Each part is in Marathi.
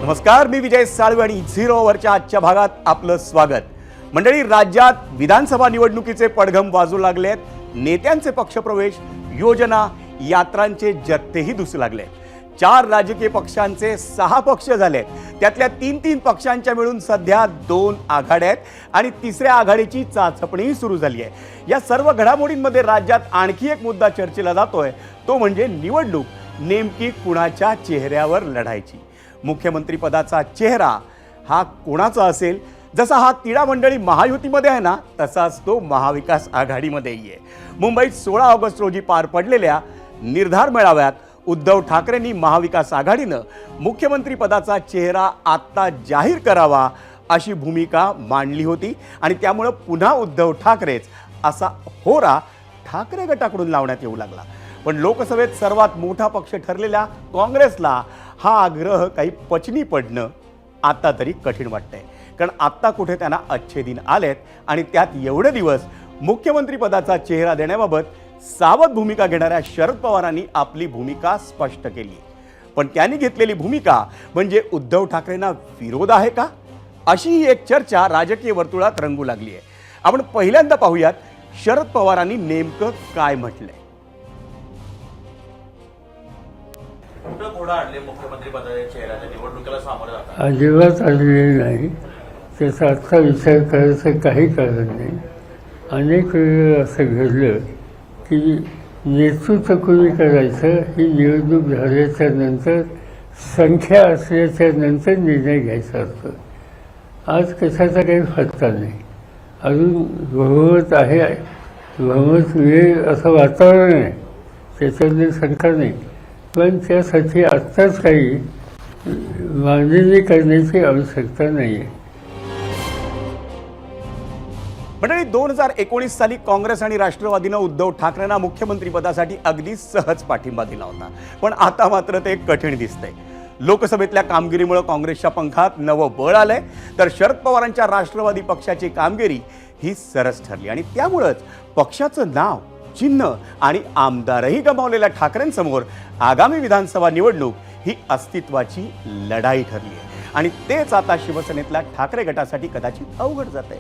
नमस्कार, मी विजय साळवे आणि झिरो ओव्हरच्या आजच्या भागात आपलं स्वागत. मंडळी, राज्यात विधानसभा निवडणुकीचे पडघम वाजू लागलेत. नेत्यांचे पक्षप्रवेश, योजना, यात्रांचे जत्तेही दिसू लागले. 4 राजकीय पक्षांचे 6 पक्ष झाले. त्यातल्या 3 पक्षांच्या मिळून सध्या 2 आघाड्या आहेत आणि तिसऱ्या आघाडीची चाचपणीही सुरू झाली आहे. या सर्व घडामोडींमध्ये राज्यात आणखी एक मुद्दा चर्चेला जातोय, तो म्हणजे निवडणूक नेमकी कुणाच्या चेहऱ्यावर लढायची. मुख्यमंत्री पदाचा चेहरा हा कोणाचा असेल? जसा हा तिढा मंडळी महायुतीमध्ये आहे ना, तसाच तो महाविकास आघाडीमध्येही आहे. मुंबईत 16 ऑगस्ट रोजी पार पडलेल्या निर्धार मेळाव्यात उद्धव ठाकरेंनी महाविकास आघाडीनं मुख्यमंत्री पदाचा चेहरा आत्ता जाहीर करावा अशी भूमिका मांडली होती आणि त्यामुळे पुन्हा उद्धव ठाकरेच असा होरा ठाकरे गटाकडून लावण्यात येऊ लागला. पण लोकसभेत सर्वात मोठा पक्ष ठरलेल्या काँग्रेसला हा आग्रह काही पचनी पडणं आता तरी कठीण वाटतंय. कारण आत्ता कुठे त्यांना अच्छे दिन आलेत आणि त्यात एवढे दिवस मुख्यमंत्री पदाचा चेहरा देण्याबाबत सावध भूमिका घेणाऱ्या शरद पवारांनी आपली भूमिका स्पष्ट केली. पण त्यांनी घेतलेली भूमिका म्हणजे उद्धव ठाकरेंना विरोध आहे का, अशी ही एक चर्चा राजकीय वर्तुळात रंगू लागली आहे. आपण पहिल्यांदा पाहूयात शरद पवारांनी नेमकं काय म्हटलंय. मुख्यमंत्री पदाच्या चेहऱ्याच्या निवडणुकीला सामोरं जातात अजिबात आलेली नाही. त्याचा आजचा विचार करायचं काही कारण नाही. अनेक वेळा असं घडलं की नेतृत्व कोणी करायचं ही निवडणूक झाल्याच्या नंतर, संख्या असल्याच्या नंतर निर्णय घ्यायचा असतो. आज कशाचा काही फटका नाही. अजून बहुमत आहे, बहुमत मिळेल असं वातावरण आहे, त्याच्यामध्ये शंका नाही. पण त्यासाठी आत्ताच काही मांडणी करण्याची आवश्यकता नाही आहे. मंडळी, 2019 साली काँग्रेस आणि राष्ट्रवादीनं उद्धव ठाकरेंना मुख्यमंत्री पदासाठी अगदी सहज पाठिंबा दिला होता. पण आता मात्र ते कठीण दिसतंय. लोकसभेतल्या कामगिरीमुळे काँग्रेसच्या पंखात नवं बळ आलंय, तर शरद पवारांच्या राष्ट्रवादी पक्षाची कामगिरी ही सरस ठरली आणि त्यामुळंच पक्षाचं नाव, चिन्ह आणि आमदारही गमावलेल्या ठाकरेंसमोर आगामी विधानसभा निवडणूक ही अस्तित्वाची लढाई ठरली आहे. आणि तेच आता शिवसेनेतल्या ठाकरे गटासाठी कदाचित अवघड जात आहे.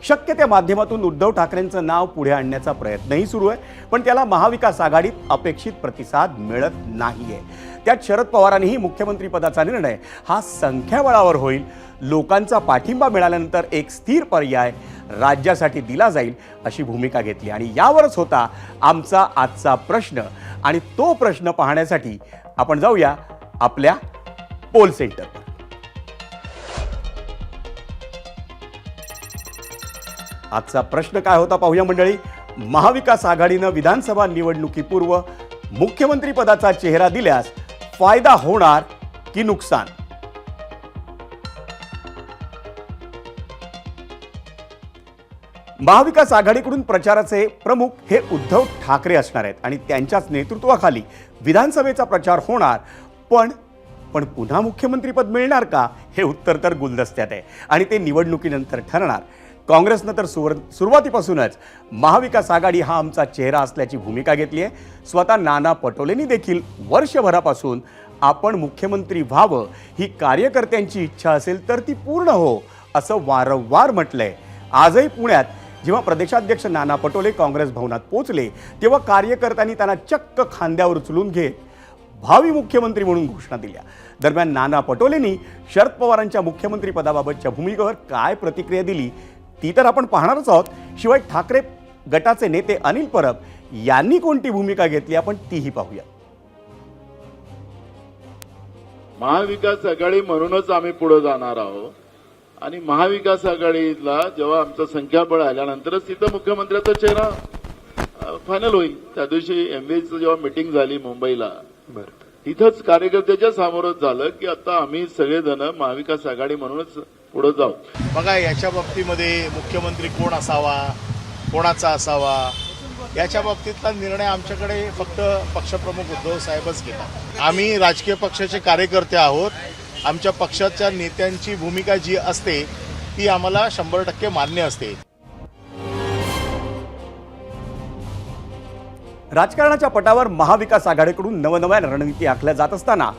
शक्य त्या माध्यमातून उद्धव ठाकरेंचं नाव पुढे आणण्याचा प्रयत्नही सुरू आहे, पण त्याला महाविकास आघाडीत अपेक्षित प्रतिसाद मिळत नाहीये. त्यात शरद पवारांनीही मुख्यमंत्री पदाचा निर्णय हा संख्याबळावर होईल, लोकांचा पाठिंबा मिळाल्यानंतर एक स्थिर पर्याय राज्यासाठी दिला जाईल अशी भूमिका घेतली. आणि यावरच होता आमचा आजचा प्रश्न. आणि तो प्रश्न पाहण्यासाठी आपण जाऊया आपल्या पोल सेंटरवर. आजचा प्रश्न काय होता पाहूया मंडळी. महाविकास आघाडीनं विधानसभा निवडणुकीपूर्व मुख्यमंत्री पदाचा चेहरा दिल्यास फायदा होणार की नुकसान? महाविकास आघाडीकडून प्रचाराचे प्रमुख हे उद्धव ठाकरे असणार आहेत आणि त्यांच्याच नेतृत्वाखाली विधानसभेचा प्रचार होणार. पण पुन्हा मुख्यमंत्रीपद मिळणार का, हे उत्तर तर गुलदस्त्यात आहे आणि ते निवडणुकीनंतर ठरणार. काँग्रेसनं तर सुरुवातीपासूनच महाविकास आघाडी हा आमचा चेहरा असल्याची भूमिका घेतली आहे. स्वतः नाना पटोलेंनी देखील वर्षभरापासून आपण मुख्यमंत्री व्हावं ही कार्यकर्त्यांची इच्छा असेल तर ती पूर्ण हो असं वारंवार म्हटलंय. आजही पुण्यात जेव्हा प्रदेशाध्यक्ष नाना पटोले काँग्रेस भवनात पोहोचले तेव्हा कार्यकर्त्यांनी त्यांना चक्क खांद्यावर उचलून घेत भावी मुख्यमंत्री म्हणून घोषणा दिल्या. दरम्यान नाना पटोलेंनी शरद पवारांच्या मुख्यमंत्री पदाबाबतच्या भूमिकेवर काय प्रतिक्रिया दिली ती तर आपण पाहणारच आहोत. शिवाय ठाकरे गटाचे नेते अनिल परब यांनी कोणती भूमिका घेतली आपण तीही पाहूया. महाविकास आघाडी म्हणूनच आम्ही पुढे जाणार आहोत आणि महाविकास आघाडीला जेव्हा आमचं संख्याबळ आल्यानंतरच तिथं मुख्यमंत्र्याचा चेहरा फायनल होईल. त्या दिवशी एमबीएचं जेव्हा मीटिंग झाली मुंबईला, तिथंच कार्यकर्त्याच्या समोरच झालं की आता आम्ही सगळेजण महाविकास आघाडी म्हणूनच पुढे जाऊ. बघा, याच्या बाबतीमध्ये मुख्यमंत्री कोण असावा, कोणाचा असावा, याच्या बाबतीतला निर्णय आमच्याकडे फक्त पक्षप्रमुख उद्धव साहेबच घेतात. आम्ही राजकीय पक्षाचे कार्यकर्ते आहोत. आमच्या पक्षाच्या नेत्यांची भूमिका जी असते ती आम्हाला 100% मान्य असते. राजकारणाच्या पटावर महाविकास आघाडीकडून नवनव्या रणनीती आखल्या जात असताना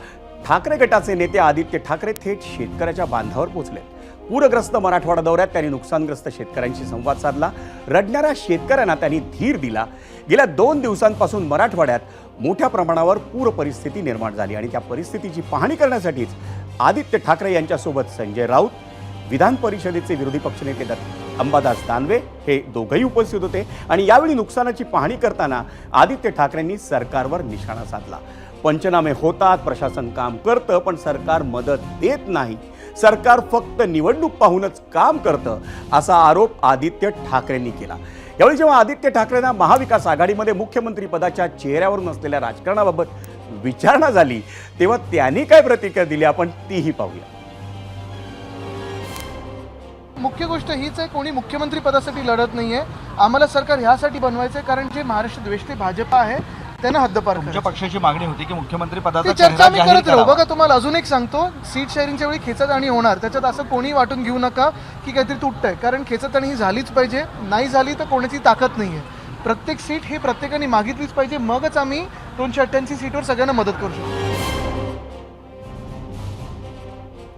ठाकरे गटाचे नेते आदित्य ठाकरे थेट शेतकऱ्याच्या बांधावर पोहोचले. पूरग्रस्त मराठवाडा दौऱ्यात त्यांनी नुकसानग्रस्त शेतकऱ्यांशी संवाद साधला. रडणाऱ्या शेतकऱ्यांना त्यांनी धीर दिला. गेल्या 2 दिवसांपासून मराठवाड्यात मोठ्या प्रमाणावर पूर परिस्थिती निर्माण झाली आणि त्या परिस्थितीची पाहणी करण्यासाठीच आदित्य ठाकरे यांच्यासोबत संजय राऊत, विधान परिषदेचे विरोधी पक्षनेते अंबादास दानवे हे दोघंही उपस्थित होते. आणि यावेळी नुकसानाची पाहणी करताना आदित्य ठाकरेंनी सरकारवर निशाणा साधला. पंचनामे होतात, प्रशासन काम करतं, पण सरकार मदत देत नाही. सरकार फक्त निवडणूक पाहूनच काम करतं, असा आरोप आदित्य ठाकरेंनी केला. यावेळी जेव्हा आदित्य ठाकरेंना महाविकास आघाडीमध्ये मुख्यमंत्री पदाच्या चेहऱ्यावरून असलेल्या राजकारणाबाबत विचारणा झाली, तेव्हा त्यांनी काय प्रतिक्रिया दिली आपण तीही पाहूया. मुख्य गोष्ट हीच आहे, कोणी मुख्यमंत्री पदासाठी लढत नाहीये. आम्हाला सरकार ह्यासाठी बनवायचंय कारण जे महाराष्ट्र द्वेष्टे भाजपा आहे त्यांना हद्दपार तुमच्या करायचं. पक्षाची मागणी होती की मुख्यमंत्री पदाचा ती चर्चा चेहरा आम्ही जाहीर करत राहू. करावा. बघा, तुम्हाला अजून एक सांगतो, सीट शेअरिंगच्या वेळी खेचताणी होणार, त्याच्यात असं कोणी वाटून घेऊ नका की काहीतरी तुटतंय, कारण खेचताणी ही झालीच पाहिजे. नाही झाली तर कोणाची ताकद नाहीये. प्रत्येक सीट ही प्रत्येकाने मागितलीच पाहिजे, मगच आम्ही 288 सीटवर सगळ्यांना मदत करू शकतो.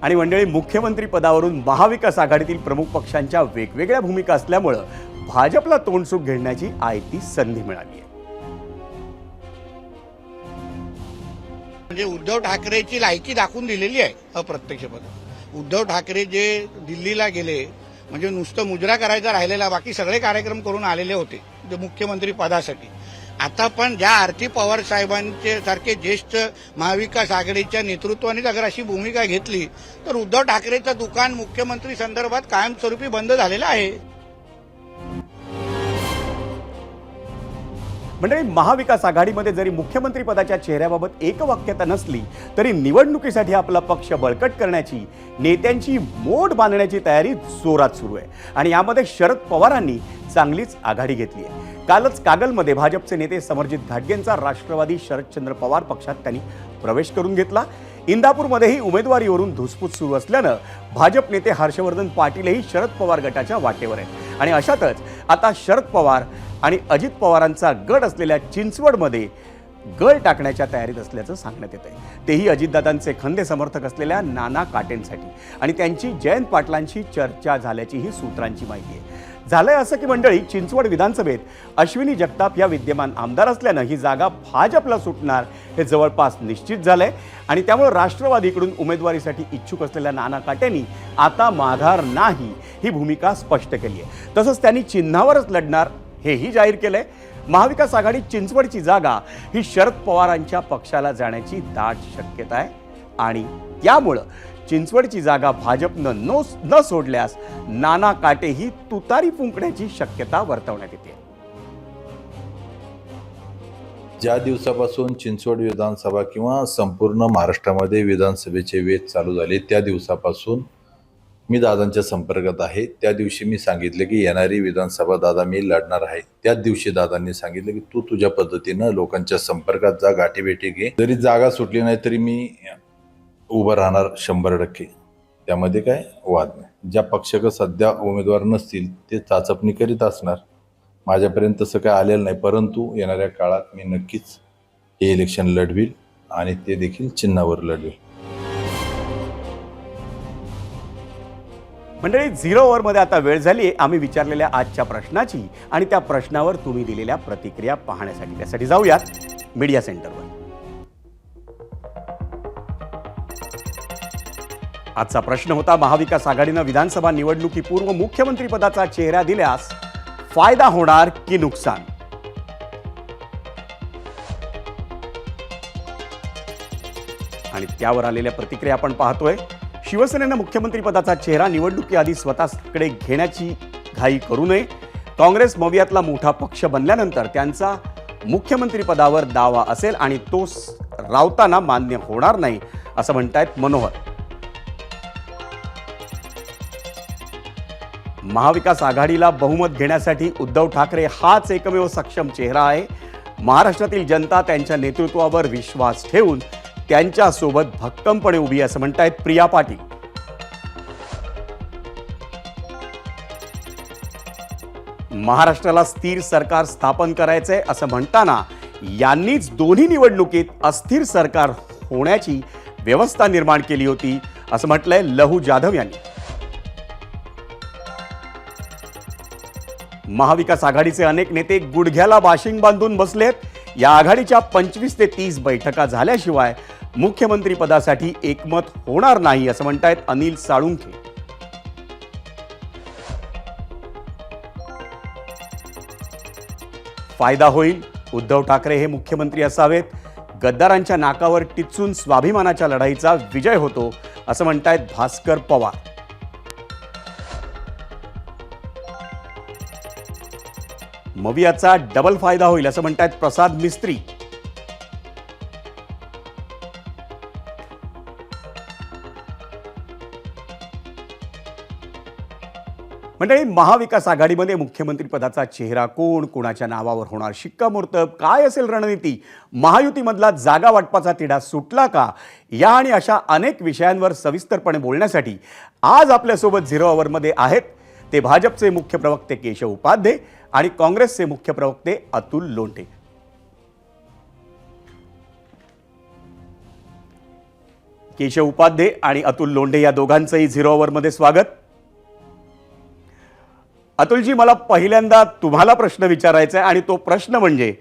आणि मंडळी, मुख्यमंत्री पदावरून महाविकास आघाडीतील प्रमुख पक्षांच्या वेगवेगळ्या भूमिका असल्यामुळं भाजपला तोंडसुख घेण्याची आयती संधी मिळाली आहे. म्हणजे उद्धव ठाकरेची लायकी दाखवून दिलेली आहे अप्रत्यक्षपणे. उद्धव ठाकरे जे दिल्लीला गेले म्हणजे नुसतं मुजरा करायचा राहिलेला, बाकी सगळे कार्यक्रम करून आलेले होते जे मुख्यमंत्री पदासाठी. आता पण ज्या आरती पवार साहेबांचे सारखे ज्येष्ठ महाविकास आघाडीच्या नेतृत्वाने अगर अशी भूमिका घेतली तर उद्धव ठाकरेचं दुकान मुख्यमंत्री संदर्भात कायमस्वरूपी बंद झालेलं आहे. मंडळी, महाविकास आघाडीमध्ये जरी मुख्यमंत्री पदाच्या चेहऱ्याबाबत एकवाक्यता नसली तरी निवडणुकीसाठी आपला पक्ष बळकट करण्याची, नेत्यांची मोड बांधण्याची तयारी जोरात सुरू आहे. आणि यामध्ये शरद पवारांनी चांगलीच आघाडी घेतली आहे. कालच कागलमध्ये भाजपचे नेते समरजित घाटगेंचा राष्ट्रवादी शरदचंद्र पवार पक्षात त्यांनी प्रवेश करून घेतला. इंदापूरमध्येही उमेदवारीवरून धुसफूस सुरू असल्यानं भाजप नेते हर्षवर्धन पाटीलही शरद पवार गटाच्या वाटेवर आहेत. आणि अशातच आता शरद पवार आणि अजित पवारांचा गट असलेल्या चिंचवडमध्ये गळ टाकण्याच्या तयारीत असल्याचं सांगण्यात येत आहे. तेही अजितदादांचे खंदे समर्थक असलेल्या नाना काटेंसाठी. आणि त्यांची जयंत पाटलांशी चर्चा झाल्याचीही सूत्रांची माहिती आहे. झालंय असं की मंडळी, चिंचवड विधानसभेत अश्विनी जगताप या विद्यमान आमदार असल्यानं ही जागा भाजपला सुटणार हे जवळपास निश्चित झालंय. आणि त्यामुळे राष्ट्रवादीकडून उमेदवारीसाठी इच्छुक असलेल्या नाना काटेंनी आता माघार नाही ही भूमिका स्पष्ट केली आहे. तसंच त्यांनी चिन्हावरच लढणार हेही जाहीर केलंय. महाविकास आघाडीत चिंचवडची जागा ही शरद पवारांच्या पक्षाला जाण्याची दाट शक्यता आहे. आणि त्यामुळं चिंचवडची जागा भाजपनं न सोडल्यास नाना काटेही तुतारी फुंकण्याची शक्यता वर्तवण्यात येते. ज्या दिवसापासून चिंचवड विधानसभा किंवा संपूर्ण महाराष्ट्रामध्ये विधानसभेचे वेध चालू झाले त्या दिवसापासून मी दादांच्या संपर्कात आहे. त्या दिवशी मी सांगितले की येणारी विधानसभा दादा मी लढणार आहे. त्याच दिवशी दादांनी सांगितलं की तू तुझ्या पद्धतीनं लोकांच्या संपर्कात जा, गाठीभेटी घे. जरी जागा सुटली नाही तरी मी उभं राहणार 100%. त्यामध्ये काय वाद नाही. ज्या पक्षाकडे सध्या उमेदवार नसतील ते चाचपणी करीत असणार. माझ्यापर्यंत तसं काय आलेलं नाही, परंतु येणाऱ्या काळात मी नक्कीच हे इलेक्शन लढवील आणि ते देखील चिन्हावर लढवेल. मंडळी, 0 ओव्हरमध्ये आता वेळ झाली आहे आम्ही विचारलेल्या आजच्या प्रश्नाची आणि त्या प्रश्नावर तुम्ही दिलेल्या प्रतिक्रिया पाहण्यासाठी. त्यासाठी जाऊयात मीडिया सेंटरवर. आजचा प्रश्न होता, महाविकास आघाडीनं विधानसभा निवडणुकीपूर्व मुख्यमंत्री पदाचा चेहरा दिल्यास फायदा होणार की नुकसान? आणि त्यावर आलेल्या प्रतिक्रिया आपण पाहतोय. शिवसेनेनं मुख्यमंत्री पदाचा चेहरा निवडणुकीआधी स्वतःकडे घेण्याची घाई करू नये. काँग्रेस मवियातला मोठा पक्ष बनल्यानंतर त्यांचा मुख्यमंत्री पदावर दावा असेल आणि तो राऊतांना मान्य होणार नाही, असं म्हणतायत मनोहर. महाविकास आघाडीला बहुमत घेण्यासाठी उद्धव ठाकरे हाच एकमेव सक्षम चेहरा आहे. महाराष्ट्रातील जनता त्यांच्या नेतृत्वावर विश्वास ठेवून त्यांच्यासोबत भक्कमपणे उभी, असं म्हणतायत प्रिया पाटील. महाराष्ट्राला स्थिर सरकार स्थापन करायचंय असं म्हणताना यांनीच दोन्ही निवडणुकीत अस्थिर सरकार होण्याची व्यवस्था निर्माण केली होती असं म्हटलंय लहू जाधव यांनी. महाविकास आघाडीचे अनेक नेते गुडघ्याला बाशिंग बांधून बसलेत. या आघाडीच्या 25 ते 30 बैठका झाल्याशिवाय मुख्यमंत्री पदासाठी एकमत होणार नाही असं म्हणतायत अनिल साळुंखे. फायदा होईल. उद्धव ठाकरे हे मुख्यमंत्री असावेत. गद्दारांच्या नाकावर टिचून स्वाभिमानाच्या लढाईचा विजय होतो असं म्हणतायत भास्कर पवार. मवियाचा डबल फायदा होईल असं म्हणतायत प्रसाद मिस्त्री. मंडळी, महाविकास आघाडीमध्ये मुख्यमंत्री पदाचा चेहरा कोण, कोणाच्या नावावर होणार शिक्कामोर्तब, काय असेल रणनीती, महायुतीमधला जागा वाटपाचा तिढा सुटला का, या आणि अशा अनेक विषयांवर सविस्तरपणे बोलण्यासाठी आज आपल्यासोबत झिरो अवरमध्ये आहेत ते भाजपचे मुख्य प्रवक्ते केशव उपाध्ये आणि काँग्रेसचे मुख्य प्रवक्ते अतुल लोंढे. केशव उपाध्ये आणि अतुल लोंढे या दोघांचंही झिरो अवरमध्ये स्वागत. अतुलजी, मला पहिल्यांदा तुम्हाला प्रश्न विचारायचा आहे आणि तो प्रश्न म्हणजे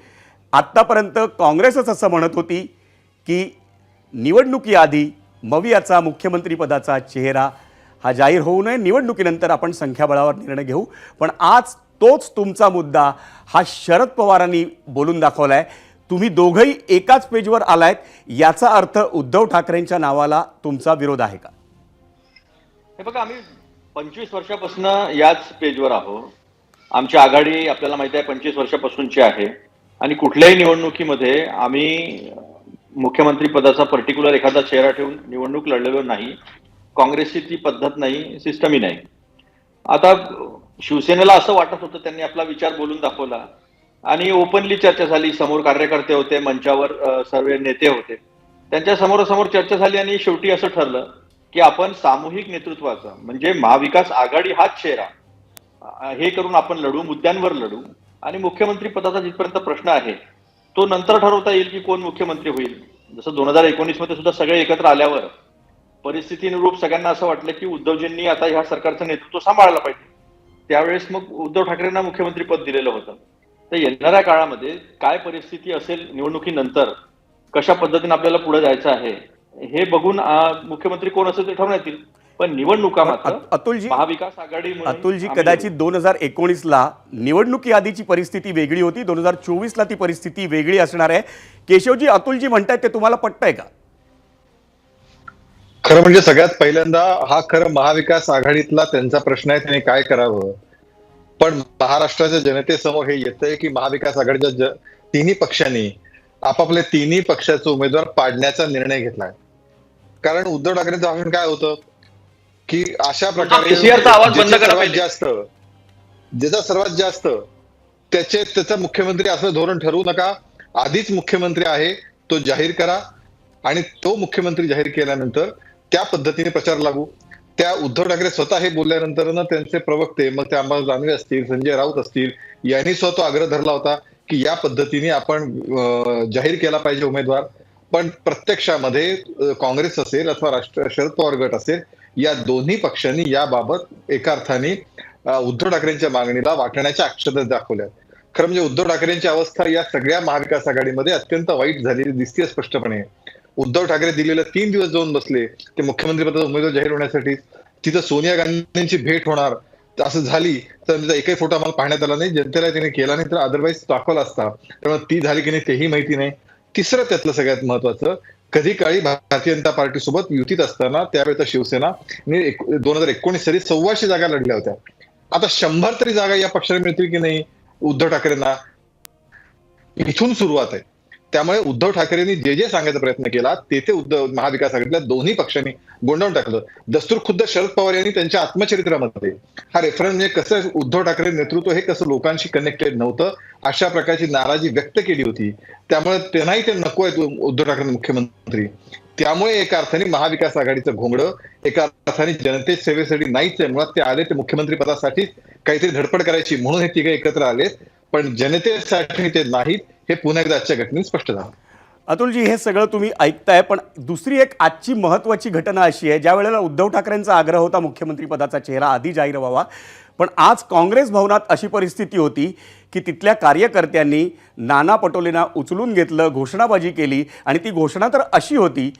आत्तापर्यंत काँग्रेसच असं म्हणत होती की निवडणुकीआधी मवियाचा मुख्यमंत्रीपदाचा चेहरा हा जाहीर होऊ नये, निवडणुकीनंतर आपण संख्याबळावर निर्णय घेऊ. पण आज तोच तुमचा मुद्दा हा शरद पवारांनी बोलून दाखवलाय. तुम्ही दोघंही एकाच पेजवर आलायत. याचा अर्थ उद्धव ठाकरेंच्या नावाला तुमचा विरोध आहे का? हे बघा, आम्ही 25 वर्षापासून याच पेजवर आहोत. आमची आघाडी आपल्याला माहिती आहे 25 वर्षापासूनची आहे आणि कुठल्याही निवडणुकीमध्ये आम्ही मुख्यमंत्री पदाचा पर्टिक्युलर एखादा चेहरा ठेवून निवडणूक लढलेलो नाही. काँग्रेसची ती पद्धत नाही, सिस्टमही नाही. आता शिवसेनेला असं वाटत होतं, त्यांनी आपला विचार बोलून दाखवला आणि ओपनली चर्चा झाली. समोर कार्यकर्ते होते, मंचावर सर्व नेते होते, त्यांच्या समोरासमोर चर्चा झाली आणि शेवटी असं ठरलं की आपण सामूहिक नेतृत्वाचा म्हणजे महाविकास आघाडी हाच चेहरा हे करून आपण लढू, मुद्द्यांवर लढू आणि मुख्यमंत्री पदाचा जिथपर्यंत प्रश्न आहे तो नंतर ठरवता येईल की कोण मुख्यमंत्री होईल. जसं 2019 मध्ये सुद्धा सगळे एकत्र आल्यावर परिस्थितीनुरूप सगळ्यांना असं वाटलं की उद्धवजींनी आता ह्या सरकारचं नेतृत्व सांभाळलं पाहिजे. त्यावेळेस मग उद्धव ठाकरेंना मुख्यमंत्री पद दिलेलं होतं. तर येणाऱ्या काळामध्ये काय परिस्थिती असेल निवडणुकीनंतर, कशा पद्धतीने आपल्याला पुढे जायचं आहे हे बघून मुख्यमंत्री कोण असेल ते ठरवण्यात येईल. पण निवडणुका मात्र महाविकास आघाडी. अतुलजी, कदाचित 2019ला निवडणुकी आधीची परिस्थिती वेगळी होती, 2024ला ती परिस्थिती वेगळी असणार आहे. केशवजी, अतुलजी म्हणतायत ते तुम्हाला पटतंय का? खरं म्हणजे सगळ्यात पहिल्यांदा हा खरं महाविकास आघाडीतला त्यांचा प्रश्न आहे, त्यांनी काय करावं. पण महाराष्ट्राच्या जनतेसमोर हे येतंय की महाविकास आघाडीच्या तिन्ही पक्षांनी आपापले तिन्ही पक्षाचे उमेदवार पाडण्याचा निर्णय घेतलाय. कारण उद्धव ठाकरेंचं भाषण काय होतं की अशा प्रकारे ज्याचा सर्वात जास्त त्याचा मुख्यमंत्री असं धोरण ठरवू नका, आधीच मुख्यमंत्री आहे तो जाहीर करा आणि तो मुख्यमंत्री जाहीर केल्यानंतर त्या पद्धतीने प्रचार लागू. त्या उद्धव ठाकरे स्वतः हे बोलल्यानंतर त्यांचे प्रवक्ते, मग ते अंबादास दानवे असतील, संजय राऊत असतील, यांनी स्वतः आग्रह धरला होता की या पद्धतीने आपण जाहीर केला पाहिजे उमेदवार. पण प्रत्यक्षामध्ये काँग्रेस असेल अथवा शरद पवार गट असेल, या दोन्ही पक्षांनी याबाबत एका अर्थाने उद्धव ठाकरेंच्या मागणीला वाटण्याच्या अक्षता दाखवल्या. खरं म्हणजे उद्धव ठाकरेंची अवस्था या सगळ्या महाविकास आघाडीमध्ये अत्यंत वाईट झालेली दिसते स्पष्टपणे. उद्धव ठाकरे दिलेले 3 दिवस जाऊन बसले ते मुख्यमंत्री पदाचा उमेदवार जाहीर होण्यासाठी. तिथं सोनिया गांधींची भेट होणार असं झाली तर त्याचा एकही फोटो आम्हाला पाहण्यात आला नाही, जनतेला तिने केला नाही, तर अदरवाईज दाखवला असता. त्यामुळे ती झाली की नाही तेही माहिती नाही. तिसरं त्यातलं सगळ्यात महत्वाचं, कधी काळी भारतीय जनता पार्टी सोबत युतीत असताना त्यावेळेचा शिवसेना 2019 साली 1,400 जागा लढल्या होत्या. आता 100 तरी जागा या पक्षाला मिळतील की नाही उद्धव ठाकरेंना, इथून सुरुवात आहे. त्यामुळे उद्धव ठाकरेंनी जे जे सांगायचा प्रयत्न केला ते उद्धव महाविकास आघाडीतल्या दोन्ही पक्षांनी गोंडावून टाकलं. दस्तूर खुद्द शरद पवार यांनी त्यांच्या आत्मचरित्रामध्ये हा रेफरन्स म्हणजे कसं उद्धव ठाकरे नेतृत्व हे कसं लोकांशी कनेक्टेड नव्हतं अशा प्रकारची नाराजी व्यक्त केली होती. त्यामुळे त्यांनाही ते नको आहेत उद्धव ठाकरे मुख्यमंत्री. त्यामुळे एका अर्थाने महाविकास आघाडीचं घोंगडं एका अर्थाने जनते सेवेसाठी नाहीच आहे. मुळात ते आले ते मुख्यमंत्री पदासाठी काहीतरी धडपड करायची म्हणून हे तिघे एकत्र आलेत, पण जनतेसाठी ते नाहीत. हे पुन्हा एकदा आजच्या घटनेत स्पष्ट झालं. अतुलजी, हे सगळं तुम्ही ऐकताय, पण दुसरी एक आजची महत्त्वाची घटना अशी आहे, ज्या वेळेला उद्धव ठाकरेंचा आग्रह होता मुख्यमंत्रीपदाचा चेहरा आधी जाहीर व्हावा, पण आज काँग्रेस भवनात अशी परिस्थिती होती की तिथल्या कार्यकर्त्यांनी नाना पटोलेंना उचलून घेतलं, घोषणाबाजी केली आणि ती घोषणा तर अशी होती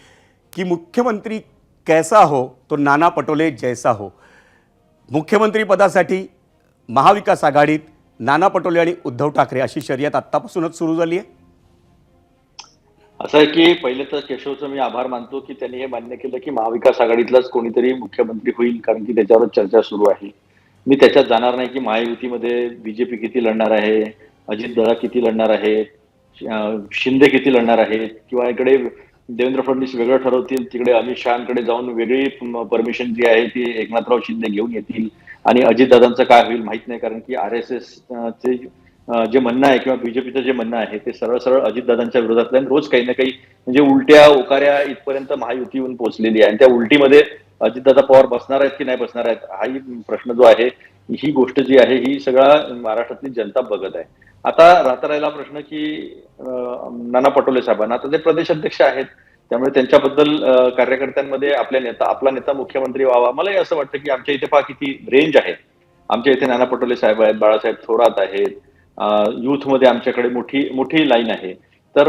की मुख्यमंत्री कैसा हो तो नाना पटोले जैसा हो. मुख्यमंत्रीपदासाठी महाविकास आघाडीत नाना पटोले आणि उद्धव ठाकरे अशी शर्यत आत्तापासूनच सुरू झाली आहे. असं आहे की पहिले तर केशवचं मी आभार मानतो की त्यांनी हे मान्य केलं की महाविकास आघाडीतलाच कोणीतरी मुख्यमंत्री होईल, कारण की त्याच्यावर चर्चा सुरू आहे. मी त्याच्यात जाणार नाही की महायुतीमध्ये बीजेपी किती लढणार आहे, अजितदादा किती लढणार आहेत, शिंदे किती लढणार आहेत, किंवा इकडे देवेंद्र फडणवीस वेगळं ठरवतील, तिकडे अमित शहाकडे जाऊन वेगळी परमिशन जी आहे ती एकनाथराव शिंदे घेऊन येतील, आणि अजितदादांचं काय होईल माहित नाही, कारण की RSS चे जे म्हणणं आहे किंवा बीजेपीचं जे म्हणणं आहे ते सरळ सरळ अजितदादांच्या विरोधातलं आहे. रोज काही ना काही म्हणजे उलट्या ओकाऱ्या इथपर्यंत महायुती येऊन पोहोचलेली आहे, आणि त्या उलटीमध्ये अजितदादा पवार बसणार आहेत की नाही बसणार आहेत हाही प्रश्न जो आहे, ही गोष्ट जी आहे ही सगळा महाराष्ट्रातली जनता बघत आहे. आता राहता राहिला प्रश्न की नाना पटोले साहेबांना, आता ते प्रदेश अध्यक्ष आहेत, त्यामुळे त्यांच्याबद्दल कार्यकर्त्यांमध्ये आपला नेता मुख्यमंत्री व्हावा. मलाही असं वाटतं की आमच्या इथे पहा किती रेंज आहे. आमच्या इथे नाना पटोले साहेब आहेत, बाळासाहेब थोरात आहेत, युथमध्ये आमच्याकडे मोठी लाईन आहे. तर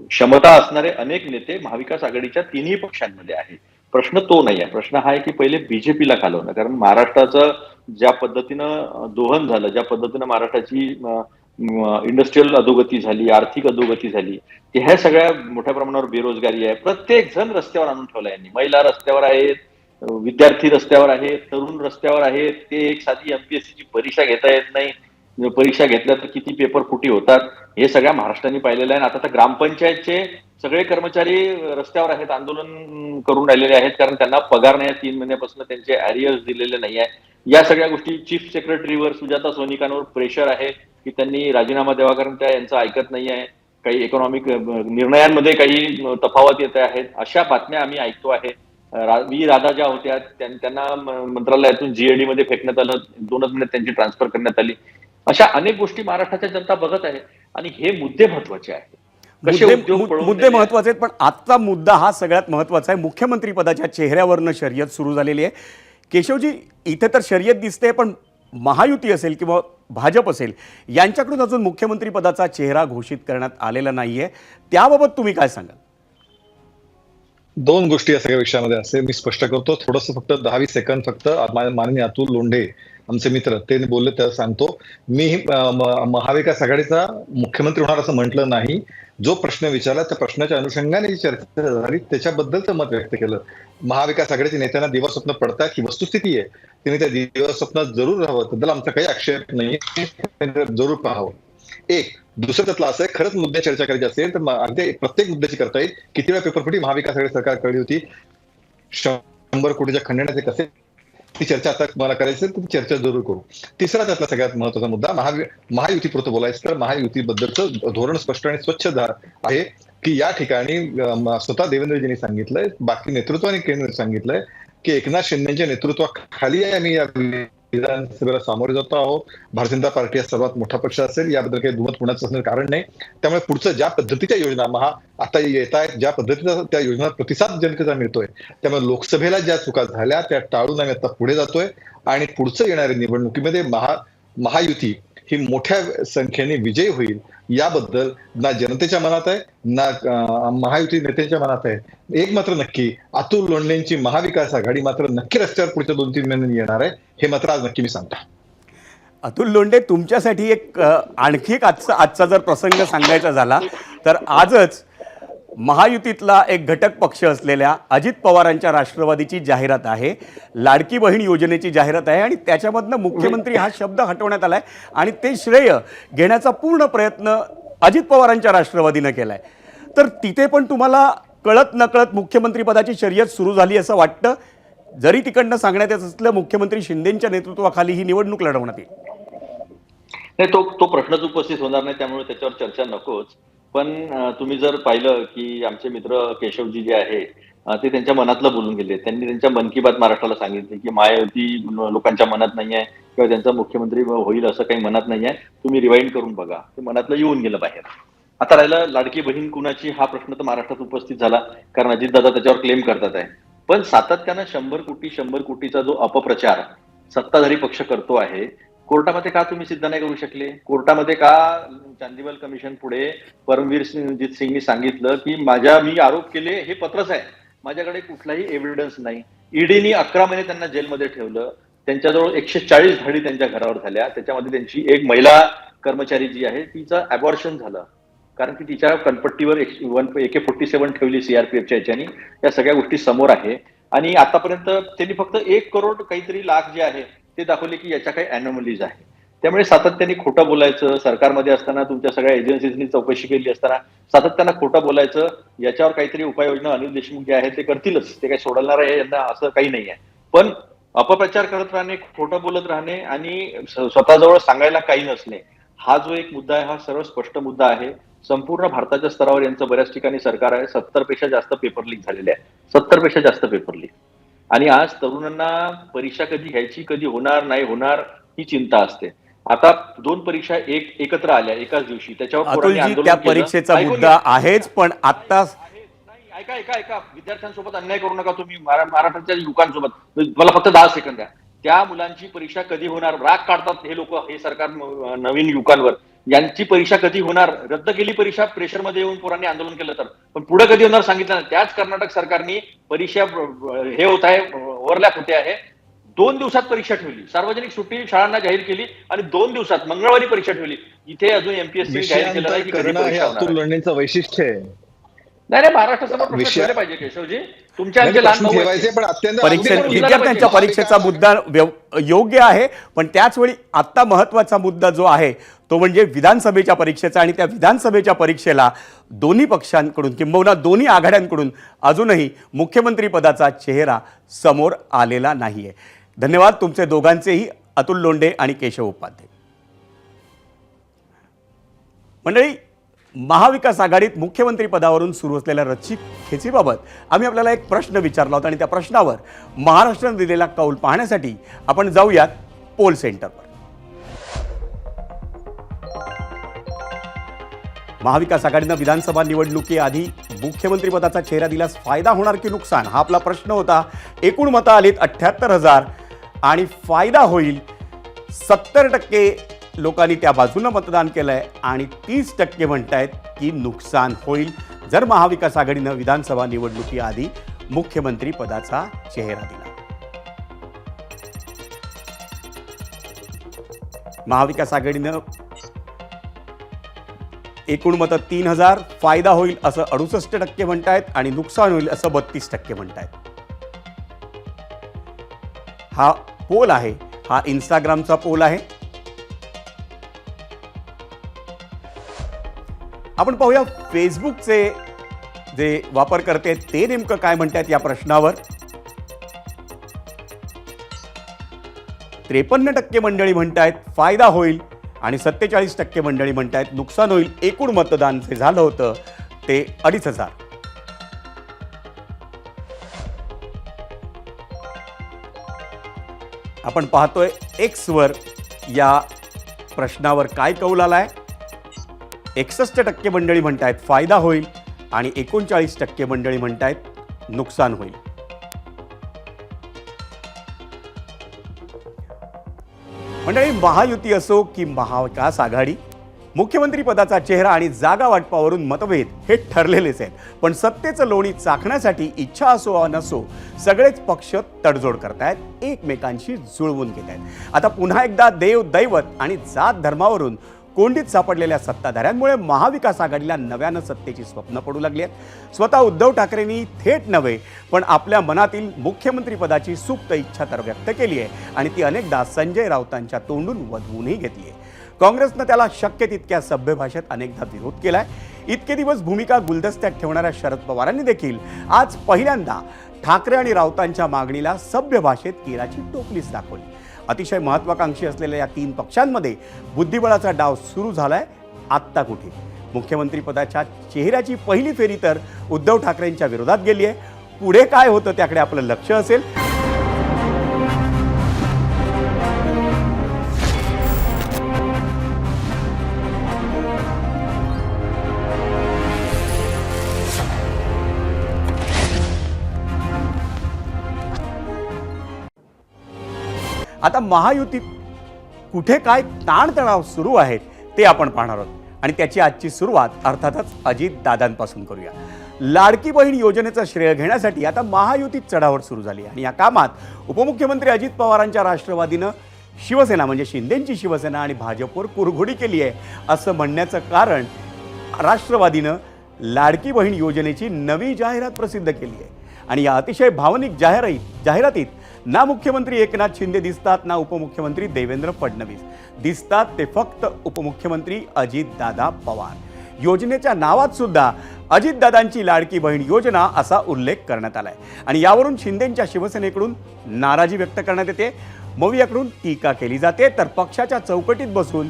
क्षमता असणारे अनेक नेते महाविकास आघाडीच्या तिन्ही पक्षांमध्ये आहेत. प्रश्न तो नाही आहे. प्रश्न हा आहे की पहिले बीजेपीला घालवणं, कारण महाराष्ट्राचं ज्या पद्धतीनं दोहन झालं, ज्या पद्धतीनं महाराष्ट्राची इंडस्ट्रीयल अधोगती झाली, आर्थिक अधोगती झाली, ह्या सगळ्या मोठ्या प्रमाणावर बेरोजगारी आहे. प्रत्येक जण रस्त्यावर आणून ठेवला यांनी. महिला रस्त्यावर आहेत, विद्यार्थी रस्त्यावर आहेत, तरुण रस्त्यावर आहेत. ते एक साधी MPSC ची परीक्षा घेता येत नाही, परीक्षा घेतल्या तर किती पेपर फुटी होतात, हे सगळ्या महाराष्ट्राने पाहिलेलं आहे. आता तर ग्रामपंचायतचे सगळे कर्मचारी रस्त्यावर आहेत, आंदोलन करून राहिलेले आहेत, कारण त्यांना पगार नाही, 3 महिन्यापासून त्यांचे ॲरियर्स दिलेले नाही आहे. या सगळ्या गोष्टी चीफ सेक्रेटरीवर, सुजाता सोनिकांवर प्रेशर आहे की त्यांनी राजीनामा द्यावा, कारण त्या यांचं ऐकत नाही आहे. काही इकॉनॉमिक निर्णयांमध्ये काही तफावत येत आहेत, अशा बातम्या आम्ही ऐकतो आहे. राधा ज्या होत्या त्यांना मंत्रालयातून GAD मध्ये फेकण्यात आलं, 2च महिन्यात त्यांची ट्रान्सफर करण्यात आली. अशा अनेक गोष्टी महाराष्ट्राच्या जनता बघत आहे, आणि हे मुद्दे महत्वाचे आहेत. मुद्दे महत्वाचे आहेत, पण आजचा मुद्दा हा सगळ्यात महत्वाचा आहे. मुख्यमंत्री पदाच्या चेहऱ्यावरनं शर्यत सुरू झालेली आहे. केशवजी, इथे तर शर्यत दिसते, पण महायुती असेल किंवा भाजप असेल, यांच्याकडून अजून मुख्यमंत्री पदाचा चेहरा घोषित करण्यात आलेला नाहीये. त्याबाबत तुम्ही काय सांगाल? 2 गोष्टी या सगळ्या विषयामध्ये असे मी स्पष्ट करतो. थोडंसं फक्त 10-20 सेकंद फक्त माननीय अतुल लोंढे आमचे मित्र ते बोलले त्याला सांगतो. मी महाविकास आघाडीचा मुख्यमंत्री होणार असं म्हटलं नाही. जो प्रश्न विचारला त्या प्रश्नाच्या अनुषंगाने जी चर्चा झाली त्याच्याबद्दलचं मत व्यक्त केलं. महाविकास आघाडीच्या नेत्यांना दिवास्वप्न पडतात ही वस्तुस्थिती आहे. त्यांनी त्या दिवास्वप्नात जरूर राहावं, त्याबद्दल आमचा काही आक्षेप नाही, जरूर पाहावं. एक दुसरं त्यातलं असं आहे, खरंच मुद्दे चर्चा करायची असेल तर अगदी प्रत्येक मुद्द्याची करता येईल. किती वेळा पेपरफुटी महाविकास आघाडी सरकार कळली होती, 100 कोटीच्या खंडण्याचे कसे, ती चर्चा आता मला करायची तर ती चर्चा जरूर करू. तिसरा त्यातला सगळ्यात महत्वाचा मुद्दा महायुतीपुरतं बोलायचं तर महायुतीबद्दलचं धोरण स्पष्ट आणि स्वच्छ आहे की या ठिकाणी स्वतः देवेंद्रजींनी सांगितलंय, बाकी नेतृत्वाने केंद्र सांगितलंय की एकनाथ शिंदेच्या नेतृत्वाखाली आम्ही या विधानसभेला सामोरे जातो आहोत. भारतीय जनता पार्टी हा सर्वात मोठा पक्ष असेल, याबद्दल काही दुमत होण्याचं असणार कारण नाही. त्यामुळे पुढचं ज्या पद्धतीच्या योजना आता येत आहेत, ज्या पद्धतीचा त्या योजना प्रतिसाद जनतेचा मिळतोय, त्यामुळे लोकसभेला ज्या चुका झाल्या त्या टाळून आम्ही आता पुढे जातोय, आणि पुढचं येणाऱ्या निवडणुकीमध्ये महायुती ही मोठ्या संख्येने विजयी होईल, याबद्दल ना जनतेच्या मनात आहे ना महायुती नेत्यांच्या मनात आहे. एक मात्र नक्की, अतुल लोंढेंची महाविकास आघाडी मात्र नक्की रस्त्यावर पुढच्या 2-3 महिन्यांनी येणार आहे, हे मात्र आज नक्की मी सांगतो. अतुल लोंढे, तुमच्यासाठी एक आणखी एक आजचा जर प्रसंग सांगायचा झाला तर आजच महायुतीतला एक घटक पक्ष असलेल्या अजित पवारांच्या राष्ट्रवादीची जाहिरात आहे, लाडकी बहीण योजनेची जाहिरात आहे, आणि त्याच्यामधनं मुख्यमंत्री हा शब्द हटवण्यात आलाय, आणि ते श्रेय घेण्याचा पूर्ण प्रयत्न अजित पवारांच्या राष्ट्रवादीनं केलाय. तर तिथे पण तुम्हाला कळत नकळत मुख्यमंत्री पदाची शर्यत सुरू झाली असं वाटतं, जरी तिकडनं सांगण्यात येत असलं मुख्यमंत्री शिंदेच्या नेतृत्वाखाली ही निवडणूक लढवण्यात येईल. नाही, तो प्रश्नच उपस्थित होणार नाही, त्यामुळे त्याच्यावर चर्चा नकोच. पण तुम्ही जर पाहिलं की आमचे मित्र केशवजी जे आहे ते त्यांच्या मनातलं बोलून गेले. त्यांनी त्यांच्या मन की बात महाराष्ट्राला सांगितले की महायुती लोकांच्या मनात नाही आहे किंवा त्यांचा मुख्यमंत्री होईल असं काही मनात नाही आहे. तुम्ही रिवाइंड करून बघा, ते मनातलं येऊन गेलं बाहेर. आता राहिला लाडकी बहीण कुणाची हा प्रश्न तर महाराष्ट्रात उपस्थित झाला, कारण अजितदादा त्याच्यावर क्लेम करतात आहे. पण सातत्यानं 100 कोटीचा जो अपप्रचार सत्ताधारी पक्ष करतो आहे, कोर्टामध्ये का तुम्ही सिद्ध नाही करू शकले? कोर्टामध्ये का चांदीवाल कमिशन पुढे परमवीर सिंगनी सांगितलं की मी आरोप केले हे पत्रच आहे, माझ्याकडे कुठलाही एव्हिडन्स नाही. ईडीनी 11 महिने त्यांना जेलमध्ये ठेवलं. त्यांच्याजवळ 140 धाडी त्यांच्या घरावर झाल्या. त्याच्यामध्ये त्यांची एक महिला कर्मचारी जी आहे तिचं अबॉर्शन झालं, कारण की तिच्या कनपट्टीवर AK-47 ठेवली सीआरपीएफच्या याच्यानी. या सगळ्या गोष्टी समोर आहे. आणि आतापर्यंत त्यांनी फक्त 1 करोड काहीतरी लाख जे आहे ते दाखवले की याच्या काही अॅनोमलीज आहे. त्यामुळे सातत्याने खोटं बोलायचं, सरकारमध्ये असताना तुमच्या सगळ्या एजन्सीजनी चौकशी केली असताना सातत्यानं खोटं बोलायचं, याच्यावर काहीतरी उपाययोजना अनिल देशमुख जे आहे ते करतीलच, ते काही सोडणार आहे यांना असं काही नाही आहे. पण अपप्रचार करत राहणे, खोटं बोलत राहणे आणि स्वतःजवळ सांगायला काही नसणे, हा जो एक मुद्दा आहे हा सर्व स्पष्ट मुद्दा आहे. संपूर्ण भारताच्या स्तरावर यांचं बऱ्याच ठिकाणी सरकार आहे. 70 पेक्षा जास्त पेपर लीक झालेले आहे, 70 पेक्षा जास्त पेपर लीक. आणि आज तरुणांना परीक्षा कधी घ्यायची, कधी होणार नाही होणार ही चिंता असते. आता 2 परीक्षा एकत्र आल्या एकाच दिवशी, त्याच्यावर पोरांनी अतुलजी आंदोलन त्या केलं. परीक्षेचा ऐकून मुद्दा घ्या. आहेच, पण आता ऐका विद्यार्थ्यांसोबत अन्याय करू नका तुम्ही, महाराष्ट्राच्या युवकांसोबत. मला फक्त 10 सेकंद द्या. त्या मुलांची परीक्षा कधी होणार? राग काढतात हे लोक, हे सरकार नवीन युवकांवर. यांची परीक्षा कधी होणार? रद्द केली परीक्षा प्रेशरमध्ये येऊन पोरांनी आंदोलन केलं तर, पण पुढे कधी होणार सांगितलं नाही. त्याच कर्नाटक सरकारने परीक्षा हे होत आहे, ओव्हरलॅप होते आहे. 2 दिवसात परीक्षा ठेवली, सार्वजनिक सुट्टी शाळांना जाहीर केली आणि 2 दिवसात मंगळवारी परीक्षा ठेवली. इथे अजून एमपीएससी जाहीर केलं नाही की कधी करणं हे परीक्षा होणार अतुल आहे. लोणींचं वैशिष्ट्य आहे. नाही महाराष्ट्रासमोर प्रश्न विषय- ठेवले पाहिजे केशवजी. तुमच्या आमचे लहान प्रश्न भाऊ आहेत. ठेवायचे, पण अत्यंत विद्यार्थ्यांच्या परीक्षेचा मुद्दा योग्य आहे, पण त्याच वेळी आता महत्वाचा मुद्दा जो आहे तो म्हणजे विधानसभेच्या परीक्षेचा. आणि त्या विधानसभेच्या परीक्षेला दोन्ही पक्षांकडून किंबहुना दोन्ही आघाड्यांकडून अजूनही मुख्यमंत्री पदाचा चेहरा समोर आलेला नाहीये. धन्यवाद तुमचे दोघांचेही, अतुल लोंढे आणि केशव उपाध्ये. मंडळी, महाविकास आघाडीत मुख्यमंत्री पदावरून सुरू असलेल्या रच्ची खेचीबाबत आम्ही आपल्याला एक प्रश्न विचारला होता आणि त्या प्रश्नावर महाराष्ट्राने दिलेला कौल पाहण्यासाठी आपण जाऊयात पोल सेंटरवर. महाविकास आघाडीनं विधानसभा निवडणुकीआधी मुख्यमंत्री पदाचा चेहरा दिल्यास फायदा होणार की नुकसान, हा आपला प्रश्न होता. एकूण मतं आलीत 78,000 आणि फायदा होईल 70% लोकांनी त्या बाजूनं मतदान केलंय आणि 30% म्हणतायत की नुकसान होईल जर महाविकास आघाडीनं विधानसभा निवडणुकीआधी मुख्यमंत्री पदाचा चेहरा दिला. महाविकास आघाडीनं एकूण मतं 3,000, फायदा होईल असं 68% म्हणतायत आणि नुकसान होईल असं 32% म्हणतायत. हा पोल आहे, हा इंस्टाग्रामचा पोल आहे. आपण पाहूया फेसबुकचे जे वापरकर्ते आहेत ते नेमकं काय म्हणतात या प्रश्नावर. 53% मंडळी म्हणतायत फायदा होईल आणि 47% मंडळी म्हणतायत नुकसान होईल. एकूण मतदान जे झालं होतं ते 2,500. आपण पाहतोय एक्सवर या प्रश्नावर काय कौल आलाय. 61% मंडळी म्हणतायत फायदा होईल आणि 39% मंडळी म्हणतायत नुकसान होईल. मंडळी, महायुती असो की महाविकास आघाडी, मुख्यमंत्री पदाचा चेहरा आणि जागा वाटपावरून मतभेद हे ठरलेलेच आहेत. पण सत्तेचं लोणी चाखण्यासाठी इच्छा असो वा नसो सगळेच पक्ष तडजोड करतायत, एकमेकांशी जुळवून घेत आहेत. आता पुन्हा एकदा देव, दैवत आणि जात धर्मावरून कोंडीत सापडलेल्या सत्ताधाऱ्यांमुळे महाविकास आघाडीला नव्यानं सत्तेची स्वप्न पडू लागली आहेत. स्वतः उद्धव ठाकरेंनी थेट नव्हे पण आपल्या मनातील मुख्यमंत्री पदाची सुप्त इच्छा तर व्यक्त केली आहे आणि ती अनेकदा संजय राऊतांच्या तोंडून वधवूनही घेतली आहे. काँग्रेसनं त्याला शक्य तितक्या सभ्य भाषेत अनेकदा विरोध केलाय. इतके दिवस भूमिका गुलदस्त्यात ठेवणाऱ्या शरद पवारांनी देखील आज पहिल्यांदा ठाकरे आणि राऊतांच्या मागणीला सभ्य भाषेत केराची टोपलीच दाखवली. अतिशय महत्वाकांक्षी असलेल्या या 3 पक्षांमध्ये बुद्धिबळाचा डाव सुरू झालाय. आत्ता कुठे? मुख्यमंत्री पदाच्या चेहऱ्याची पहिली फेरी तर उद्धव ठाकरेंच्या विरोधात गेली आहे. पुढे काय होतं त्याकडे आपलं लक्ष असेल. आता महायुतीत कुठे काय ताणतणाव सुरू आहेत ते आपण पाहणार आहोत आणि त्याची आजची सुरुवात अर्थातच अजितदादांपासून करूया. लाडकी बहीण योजनेचं श्रेय घेण्यासाठी आता महायुतीत चढाओढ सुरू झाली आणि या कामात उपमुख्यमंत्री अजित पवारांच्या राष्ट्रवादीनं शिवसेना म्हणजे शिंदेंची शिवसेना आणि भाजपवर कुरघोडी केली आहे असं म्हणण्याचं कारण राष्ट्रवादीनं लाडकी बहीण योजनेची नवी जाहिरात प्रसिद्ध केली आहे आणि या अतिशय भावनिक जाहिरातीत ना मुख्यमंत्री एकनाथ शिंदे दिसतात ना उपमुख्यमंत्री देवेंद्र फडणवीस दिसतात, ते फक्त उपमुख्यमंत्री अजितदादा पवार. योजनेच्या नावात सुद्धा अजितदादांची लाडकी बहीण योजना असा उल्लेख करण्यात आलाय आणि यावरून शिंदेंच्या शिवसेनेकडून नाराजी व्यक्त करण्यात येते, मवियाकडून टीका केली जाते, तर पक्षाच्या चौकटीत बसून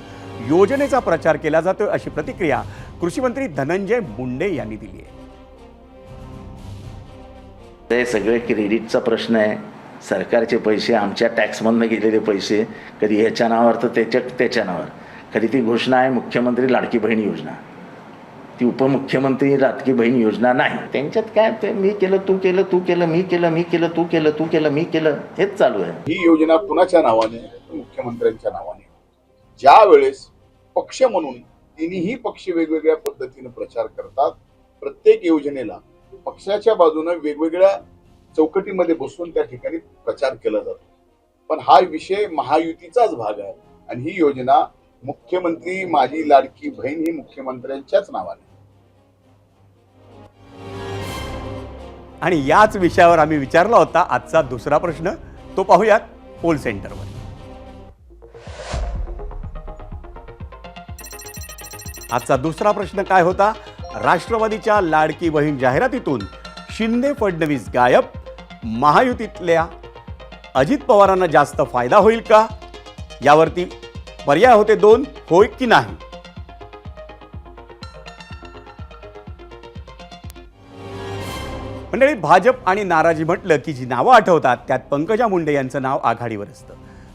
योजनेचा प्रचार केला जातोय अशी प्रतिक्रिया कृषी मंत्री धनंजय मुंडे यांनी दिली आहे. ते सगळे क्रेडिटचा प्रश्न आहे. सरकारचे पैसे, आमच्या टॅक्समधनं गेलेले पैसे, कधी ह्याच्या नावावर तर त्याच्या नावावर. कधी ती घोषणा आहे मुख्यमंत्री लाडकी बहीण योजना, ती उपमुख्यमंत्री लाडकी बहीण योजना नाही. त्यांच्यात काय ते मी केलं तू केलं, तू केलं मी केलं, मी केलं तू केलं, तू केलं मी केलं, हेच चालू आहे. ही योजना कुणाच्या नावाने? मुख्यमंत्र्यांच्या नावाने. ज्या वेळेस पक्ष म्हणून तिन्ही पक्ष वेगवेगळ्या पद्धतीने प्रचार करतात, प्रत्येक योजनेला पक्षाच्या बाजूने वेगवेगळ्या चौकटीमध्ये बसून त्या ठिकाणी प्रचार केला जातो. पण हा विषय महायुतीचाच भाग आहे आणि ही योजना मुख्यमंत्री माझी लाडकी बहीण ही मुख्यमंत्र्यांच्याच नावाने. आणि याच विषयावर आम्ही विचारला होता आजचा दुसरा प्रश्न, तो पाहूयात पोल सेंटरवर. आजचा दुसरा प्रश्न काय होता? राष्ट्रवादीच्या लाडकी बहीण जाहिरातीतून शिंदे फडणवीस गायब, महायुतीतल्या अजित पवारांना जास्त फायदा होईल का? यावरती पर्याय होते 2, होय की नाही. मंडळी, भाजप आणि नाराजी म्हटलं की जी नावं आठवतात त्यात पंकजा मुंडे यांचं नाव आघाडीवर असतं.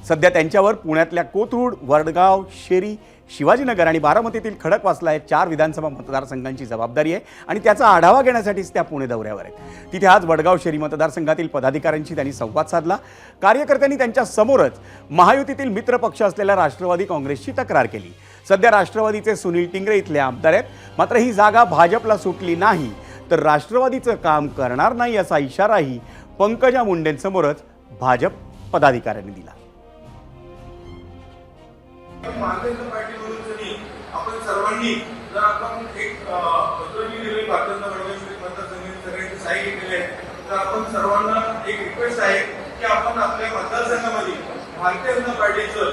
सध्या त्यांच्यावर पुण्यातल्या कोथरूड, वडगाव, शेरी, शिवाजीनगर आणि बारामतीतील खडकवासला या 4 विधानसभा मतदारसंघांची जबाबदारी आहे आणि त्याचा आढावा घेण्यासाठीच त्या पुणे दौऱ्यावर आहेत. तिथे आज वडगाव शेरी मतदारसंघातील पदाधिकाऱ्यांशी त्यांनी संवाद साधला. कार्यकर्त्यांनी त्यांच्या समोरच महायुतीतील मित्र पक्ष असलेल्या राष्ट्रवादी काँग्रेसची तक्रार केली. सध्या राष्ट्रवादीचे सुनील टिंगरे इथले आमदार आहेत, मात्र ही जागा भाजपला सुटली नाही तर राष्ट्रवादीचं काम करणार नाही असा इशाराही पंकजा मुंडेंसमोरच भाजप पदाधिकाऱ्यांनी दिला. भारतीय पार्टीमधून जरी आपण सर्वांनी जर आपण एक पत्रजी दिली भारतीय मतदारसंघात सगळ्यांची साई केली आहे, तर आपण सर्वांना एक रिक्वेस्ट आहे की आपण आपल्या मतदारसंघामध्ये भारतीय जनता पार्टीचं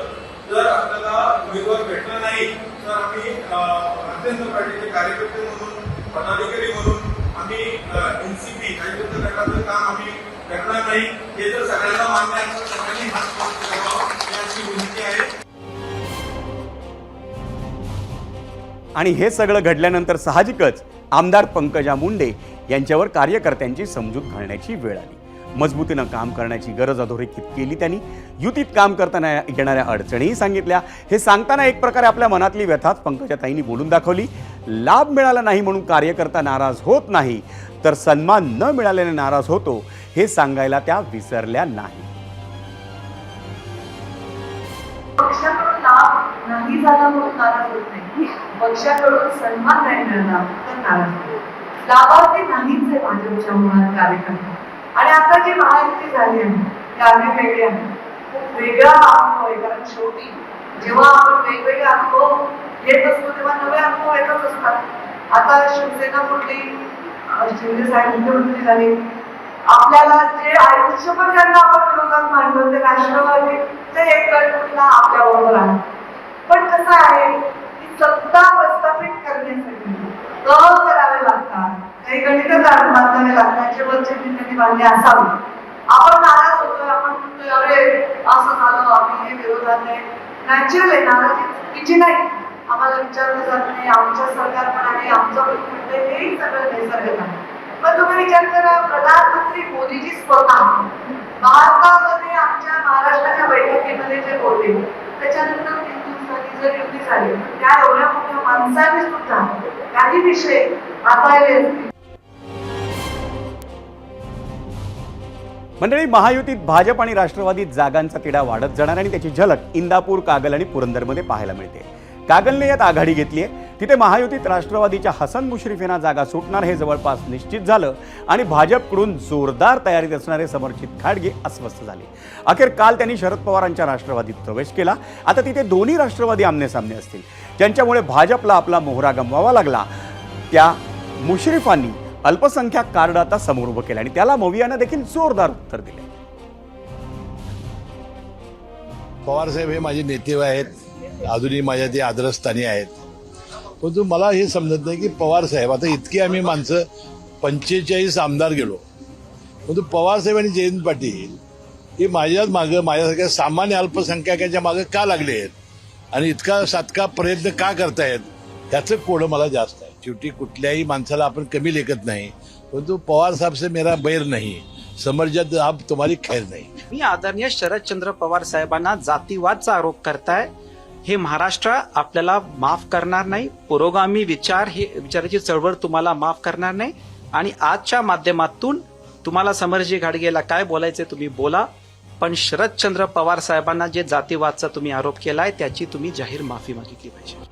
जर आपल्याला उमेदवार भेटला नाही तर आम्ही भारतीय जनता पार्टीचे कार्यकर्ते म्हणून, पदाधिकारी म्हणून आम्ही एनसीपी कार्यकर्ते गटाचं काम आम्ही करणार नाही. हे जर सगळ्यांना मान्य आहे तर सगळ्यांनी हात करावा याची विनंती आहे. आणि हे सगळं घडल्यानंतर साहजिकच आमदार पंकजा मुंडे यांच्यावर कार्यकर्त्यांची समजूत घालण्याची वेळ आली. मजबूतीनं काम करण्याची गरज अधोरेखित केली त्यांनी. युतीत काम करताना येणाऱ्या अडचणीही सांगितल्या. हे सांगताना एक प्रकारे आपल्या मनातली व्यथाच पंकजाताईंनी बोलून दाखवली. लाभ मिळाला नाही म्हणून कार्यकर्ता नाराज होत नाही, तर सन्मान न मिळाल्याने नाराज होतो हे सांगायला त्या विसरल्या नाही. पक्षाकडून लाभ नाही झाला म्हणून नाराज होत नाही, पक्षाकडून सन्मान नाही मिळाला तर नाराज होतो. लाभार्थी नाहीच आहे भाजपच्या मुळात कार्यकर्ते. आणि आता जी महायुती झाली आहे कार्य वेगळे आहे, खूप वेगळा अनुभव आहे. कारण शेवटी जेव्हा आपण वेगवेगळे अनुभव येत असतो तेव्हा नवे अनुभव येतच असतात. आता शिवसेना फुटली, शिंदे साहेब मुख्यमंत्री झाले, आपल्याला जे आयुष्यभर ज्यांना आपण विरोधात मांडलं ते राष्ट्रवादी ते एक गटला आपल्या बरोबर आहे. पण कसं आहे की सत्ता प्रस्थापित करण्यासाठी करावे लागतात, काही गणित बांधावे लागतात, जे वरचे त्यांनी बांधले असावे. आपण नाराज होतोय, आपण म्हणतोय अरे असं झालं, आम्ही हे विरोधात आहे. नॅचरल आहे, नाराजी चुकीची नाही. आम्हाला विचारलं जात नाही, आमच्या सरकार पण आहे, आमचं पण म्हणतंय, हेही सगळं नैसर्गिक आहे. पण तुम्ही विचार करा, प्रधानमंत्री मोदीजी स्वतः भारतामध्ये आमच्या महाराष्ट्राच्या बैठकीमध्ये जे बोलले, त्याच्यानंतर 3 दिवसांनी जर युती झाली, त्या एवढ्या मोठ्या माणसाने सुद्धा काही विषय हाताळले असतील. मंडळी, महायुतीत भाजप आणि राष्ट्रवादीत जागांचा तिढा वाढत जाणार आणि त्याची झलक इंदापूर, कागल आणि पुरंदरमध्ये पाहायला मिळते. कागलने यात आघाडी घेतली आहे. तिथे महायुतीत राष्ट्रवादीच्या हसन मुश्रीफ यांना जागा सुटणार हे जवळपास निश्चित झालं आणि भाजपकडून जोरदार तयारीत असणारे समर्जित घाटगे अस्वस्थ झाले. अखेर काल त्यांनी शरद पवारांच्या राष्ट्रवादीत प्रवेश केला. आता तिथे दोन्ही राष्ट्रवादी आमनेसामने असतील. ज्यांच्यामुळे भाजपला आपला मोहरा गमवावा लागला त्या मुश्रीफांनी अल्पसंख्याक कार्ड आता समोर उभं केलं आणि त्याला मवियानं देखील जोरदार उत्तर दिले. पवारसाहेब हे माझे नेते आहेत, अजूनही माझ्या ते आदरस्थानी आहेत. परंतु मला हे समजत नाही की पवारसाहेब, आता इतकी आम्ही माणसं 45 आमदार गेलो, परंतु पवारसाहेब आणि जयंत पाटील हे माझ्याच मागं, माझ्यासारख्या सामान्य अल्पसंख्याकाच्या मागं का लागले आहेत आणि इतका सातका प्रयत्न का करतायत, त्याचं कोडं मला जास्त आहे. शेवटी कुठल्याही माणसाला आपण कमी लेखत नाही, परंतु पवार साहेब से मेरा बैर नाही, समर्जित आप तुम्हारी खैर नाही. मी आदरणीय शरदचंद्र पवार साहेबांना जातीवादचा आरोप करताय. हे महाराष्ट्र आपल्याला माफ करणार नाही. पुरोगामी विचाराची चळवळ तुम्हाला माफ करणार नाही. आणि आजच्या माध्यमातून तुम्हाला समर्जी घाटगेला काय बोलायचे तुम्ही बोला, पण शरदचंद्र पवार साहेबांना जे जातीवादचा तुम्ही आरोप केलाय त्याची तुम्ही जाहीर माफी मागितली पाहिजे.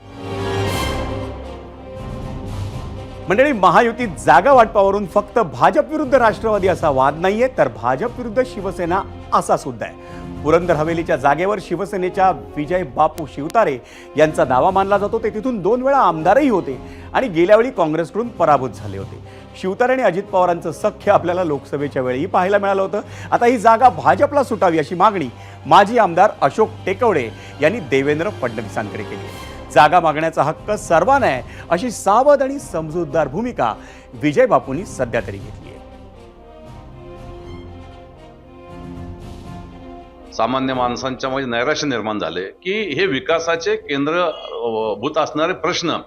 मंडळी, महायुतीत जागा वाटपावरून फक्त भाजप विरुद्ध राष्ट्रवादी असा वाद नाहीये, तर भाजप विरुद्ध शिवसेना असा सुद्धा आहे. पुरंदर हवेलीच्या जागेवर शिवसेनेच्या विजय बापू शिवतारे यांचा दावा मानला जातो. ते तिथून 2 वेळा आमदारही होते आणि गेल्या वेळी काँग्रेसकडून पराभूत झाले होते. शिवतारे आणि अजित पवारांचं सख्य आपल्याला लोकसभेच्या वेळीही पाहायला मिळालं होतं. आता ही जागा भाजपला सुटावी अशी मागणी माजी आमदार अशोक टेकवडे यांनी देवेंद्र फडणवीसांकडे केली आहे. जागा मागण्याचा हक्क सर्वांना आहे अशी सावध आणि समजूतदार भूमिका विजय बापूंनी सध्या तरी घेतली आहे. सामान्य माणसांच्या मध्ये नैराश्य निर्माण झाले की हे विकासाचे केंद्रभूत असणारे प्रश्न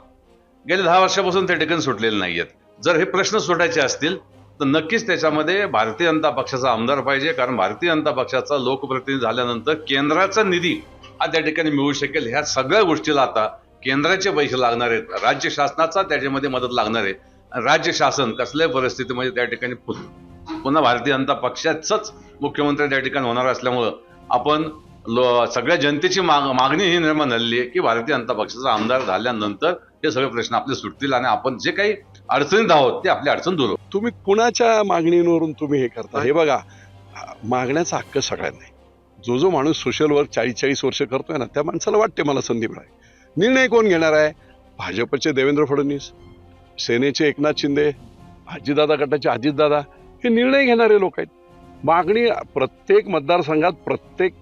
गेले 10 वर्षापासून त्या ठिकाणी सुटलेले नाहीयेत. जर हे प्रश्न सुटायचे असतील तर नक्कीच त्याच्यामध्ये भारतीय जनता पक्षाचा आमदार पाहिजे, कारण भारतीय जनता पक्षाचा लोकप्रतिनिधी झाल्यानंतर केंद्राचा निधी हा त्या ठिकाणी मिळू शकेल. ह्या सगळ्या गोष्टीला आता केंद्राचे पैसे लागणार आहेत, राज्य शासनाचा त्याच्यामध्ये मदत लागणार आहे. राज्य शासन कसल्याही परिस्थितीमध्ये त्या ठिकाणी पुन्हा भारतीय जनता पक्षाचंच मुख्यमंत्री त्या ठिकाणी होणार असल्यामुळं आपण सगळ्या जनतेची मागणी ही निर्माण झालेली आहे की भारतीय जनता पक्षाचा आमदार झाल्यानंतर हे सगळे प्रश्न आपले सुटतील आणि आपण जे काही अडचणीत आहोत ते आपली अडचण दूर होईल. तुम्ही कुणाच्या मागणीवरून तुम्ही हे करता? हे बघा, मागण्याचा हक्क सगळ्यांना. जो माणूस सोशल वर्क 40-40 वर्ष करतोय ना, त्या माणसाला वाटते मला संधी मिळाली. निर्णय कोण घेणार आहे? भाजपचे देवेंद्र फडणवीस, सेनेचे एकनाथ शिंदे, अजितदादा गटाचे अजितदादा, हे निर्णय घेणारे लोक आहेत. मागणी प्रत्येक मतदारसंघात प्रत्येक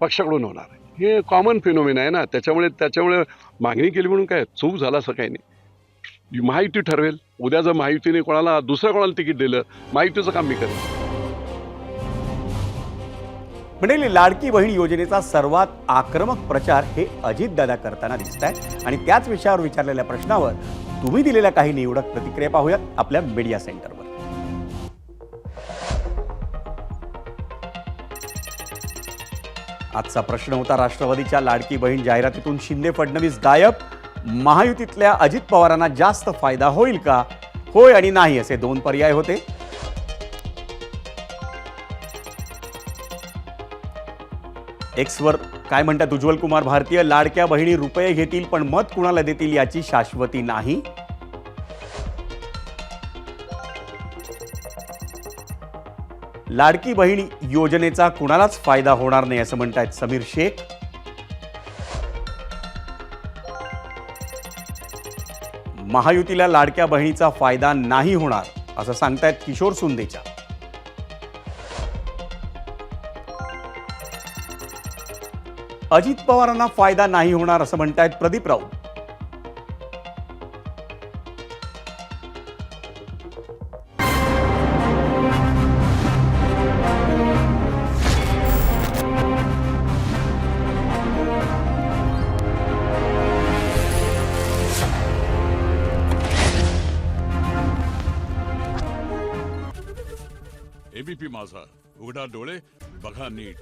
पक्षाकडून होणार आहे. हे कॉमन फिनोमिना आहे ना, त्याच्यामुळे मागणी केली म्हणून काय चूक झाला असं काही नाही. महायुती ठरवेल. उद्या जर महायुतीने दुसऱ्या कोणाला तिकीट दिलं, महायुतीचं काम मी करेन. मंडळी, लाडकी बहीण योजनेचा सर्वात आक्रमक प्रचार हे अजितदादा करताना दिसत आहे आणि त्याच विषयावर विचारलेल्या प्रश्नावर तुम्ही दिलेल्या काही निवडक प्रतिक्रिया पाहूयात आपल्या मीडिया सेंटरवर. आजचा प्रश्न होता, राष्ट्रवादीच्या लाडकी बहीण जाहिरातीतून शिंदे फडणवीस गायब, महायुतीतल्या अजित पवारांना जास्त फायदा होईल का? होय आणि नाही असे 2 पर्याय होते. एक्सवर काय म्हणतात उज्ज्वल कुमार भारतीय, लाडक्या बहिणी रुपये घेतील पण मत कुणाला देतील याची शाश्वती नाही. लाडकी बहीण योजनेचा कुणालाच फायदा होणार नाही असं म्हणतायत समीर शेख. महायुतीला लाडक्या बहिणीचा फायदा नाही होणार असं सांगतायत किशोर सुंदेच्या. अजित पवारांना फायदा नाही होणार असं म्हणतायत प्रदीप राऊत. एबीपी माझा, उघडा डोळे बघा नीट.